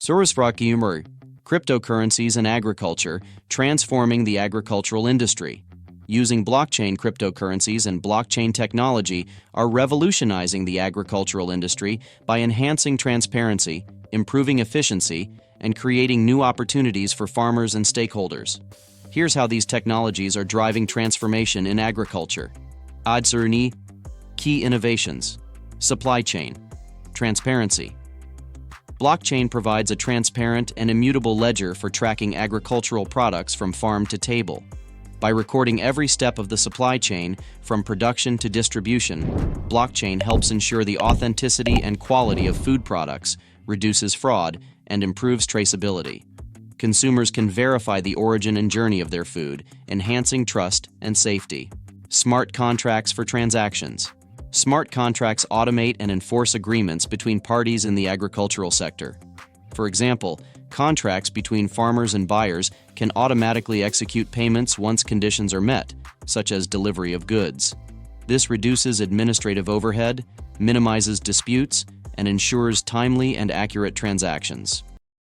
Surusfrakiyumur, cryptocurrencies and agriculture, transforming the agricultural industry. Using blockchain cryptocurrencies and blockchain technology are revolutionizing the agricultural industry by enhancing transparency, improving efficiency, and creating new opportunities for farmers and stakeholders. Here's how these technologies are driving transformation in agriculture. Adsurni, key innovations. Supply chain. Transparency. Blockchain provides a transparent and immutable ledger for tracking agricultural products from farm to table. By recording every step of the supply chain, from production to distribution, blockchain helps ensure the authenticity and quality of food products, reduces fraud, and improves traceability. Consumers can verify the origin and journey of their food, enhancing trust and safety. Smart contracts for transactions. Smart contracts automate and enforce agreements between parties in the agricultural sector. For example, contracts between farmers and buyers can automatically execute payments once conditions are met, such as delivery of goods. This reduces administrative overhead, minimizes disputes, and ensures timely and accurate transactions.